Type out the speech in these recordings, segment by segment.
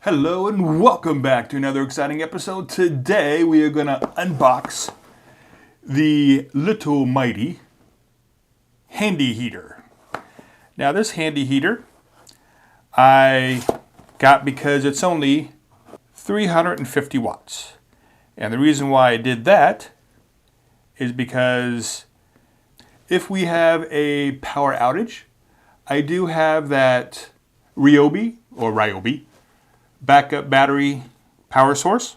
Hello and welcome back to another exciting episode. Today we are going to unbox the little mighty handy heater. Now this handy heater I got because it's only 350 watts. And the reason why I did that is because if we have a power outage, I do have that ryobi backup battery power source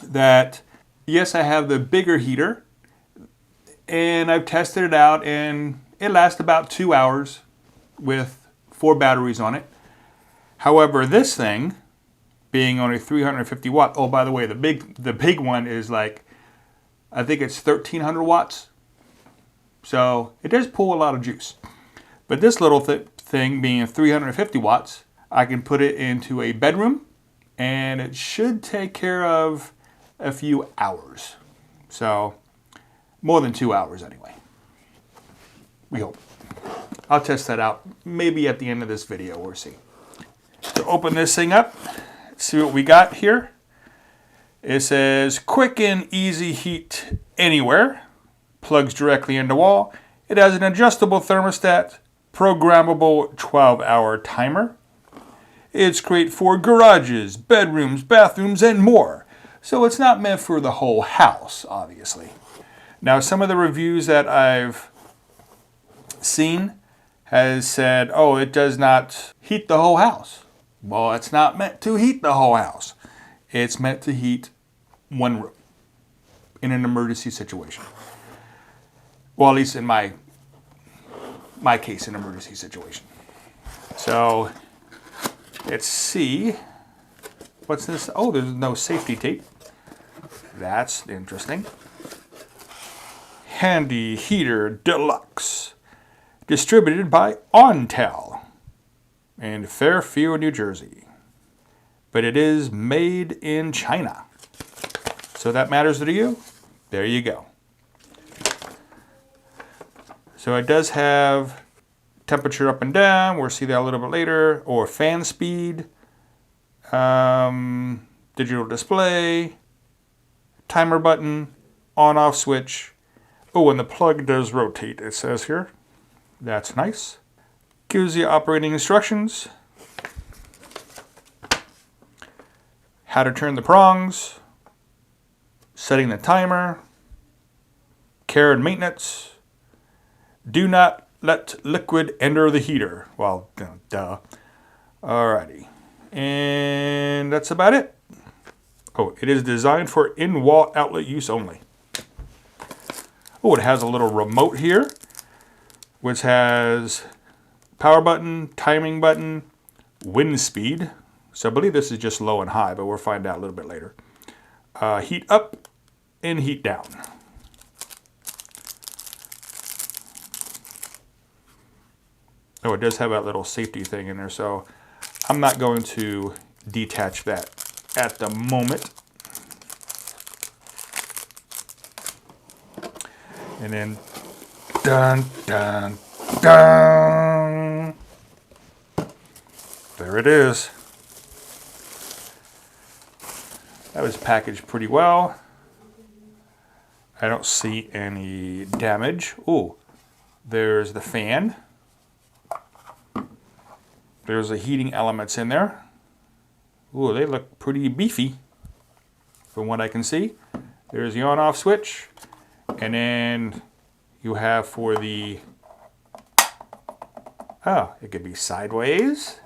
that, yes, I have the bigger heater and I've tested it out and it lasts about 2 hours with 4 batteries on it. However, this thing being only 350 watt, oh, by the way, the big one is like, I think it's 1300 watts. So it does pull a lot of juice. But this little thing being 350 watts, I can put it into a bedroom and it should take care of a few hours. So more than 2 hours anyway. We hope. I'll test that out maybe at the end of this video. We'll see. To open this thing up, see what we got here. It says quick and easy heat anywhere. Plugs directly into wall. It has an adjustable thermostat, programmable 12-hour timer. It's great for garages, bedrooms, bathrooms, and more. So it's not meant for the whole house, obviously. Now, some of the reviews that I've seen has said, oh, it does not heat the whole house. Well, it's not meant to heat the whole house. It's meant to heat one room in an emergency situation. Well, at least in my case, an emergency situation. So let's see. What's this? Oh, there's no safety tape. That's interesting. Handy Heater Deluxe. Distributed by Ontel in Fairfield, New Jersey. But it is made in China. So that matters to you? There you go. So it does have temperature up and down. We'll see that a little bit later. Or fan speed. Digital display. Timer button. On-off switch. Oh, and the plug does rotate, it says here. That's nice. Gives you operating instructions. How to turn the prongs. Setting the timer. Care and maintenance. Do not let liquid enter the heater. Well, duh. Alrighty. And that's about it. Oh, it is designed for in-wall outlet use only. Oh, it has a little remote here, which has power button, timing button, wind speed. So I believe this is just low and high, but we'll find out a little bit later. Heat up and heat down. Oh, it does have that little safety thing in there, so I'm not going to detach that at the moment. And then, dun, dun, dun. There it is. That was packaged pretty well. I don't see any damage. Oh, there's the fan. There's the heating elements in there. Ooh, they look pretty beefy from what I can see. There's the on-off switch. And then you have for the, oh, it could be sideways.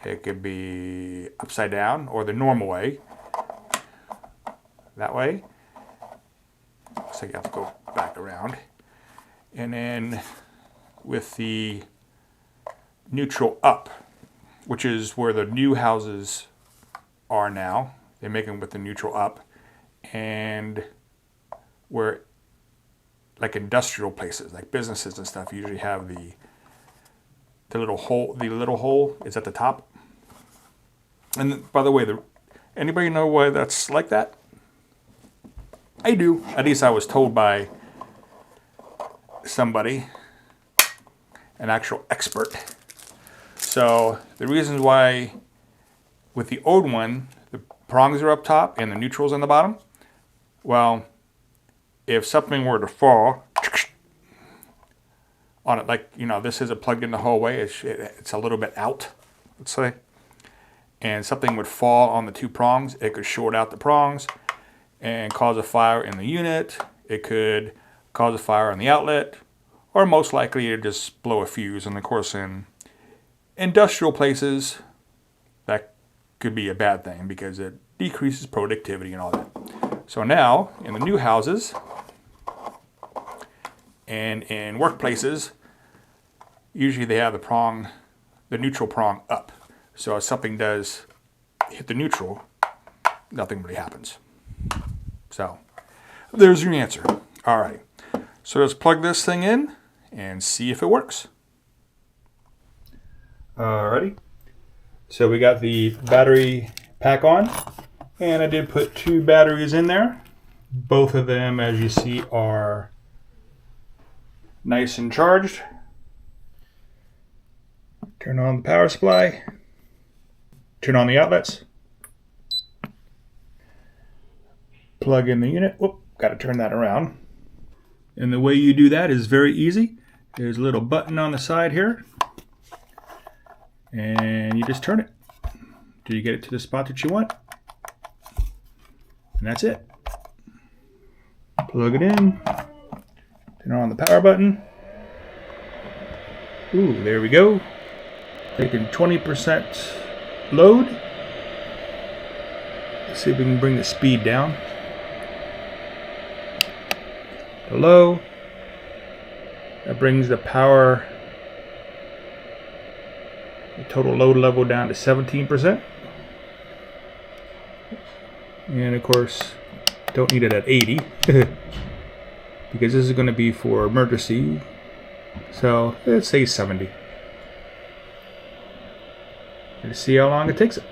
It could be upside down or the normal way. That way. So you have to go back around. And then with the neutral up, which is where the new houses are now. They make them with the neutral up. And where, like industrial places, like businesses and stuff, usually have the little hole. The little hole is at the top. And by the way, anybody know why that's like that? I do. At least I was told by somebody, an actual expert. So the reasons why with the old one, the prongs are up top and the neutral's on the bottom. Well, if something were to fall on it, like, you know, this isn't plugged in the whole way, it's a little bit out, let's say, and something would fall on the two prongs, it could short out the prongs and cause a fire in the unit. It could cause a fire on the outlet, or most likely it'd just blow a fuse. And of course, in industrial places, that could be a bad thing because it decreases productivity and all that. So now, in the new houses and in workplaces, usually they have the neutral prong up. So if something does hit the neutral, nothing really happens. So there's your answer. All right. So let's plug this thing in and see if it works. Alrighty. So we got the battery pack on, and I did put 2 batteries in there. Both of them, as you see, are nice and charged. Turn on the power supply. Turn on the outlets. Plug in the unit. Whoop, got to turn that around. And the way you do that is very easy. There's a little button on the side here. And you just turn it till you get it to the spot that you want. And that's it. Plug it in. Turn on the power button. Ooh, there we go. Taking 20% load. Let's see if we can bring the speed down. The low. That brings the power, the total load level down to 17%. And of course, don't need it at 80 because this is going to be for emergency. So let's say 70. Let's see how long it takes it.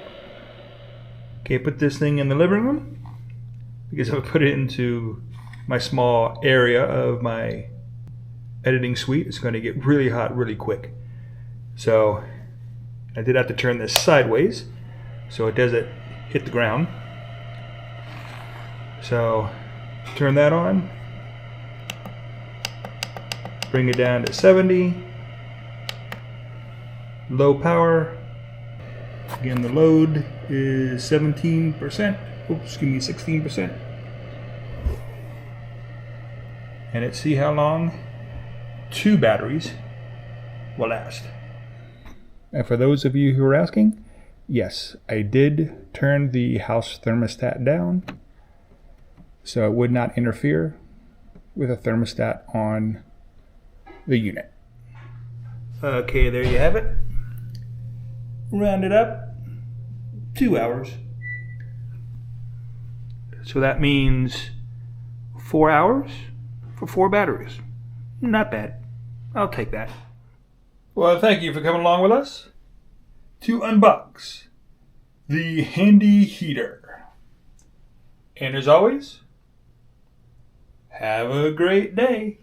Okay, put this thing in the living room because if I put it into my small area of my editing suite, it's going to get really hot really quick. So I did have to turn this sideways so it doesn't hit the ground. So turn that on, bring it down to 70, low power. Again, the load is 17%, oops, give me 16%. And let's see how long 2 batteries will last. And for those of you who are asking, yes, I did turn the house thermostat down so it would not interfere with a thermostat on the unit. Okay, there you have it. Round it up, 2 hours. So that means 4 hours for 4 batteries. Not bad. I'll take that. Well, thank you for coming along with us to unbox the handy heater. And as always, have a great day.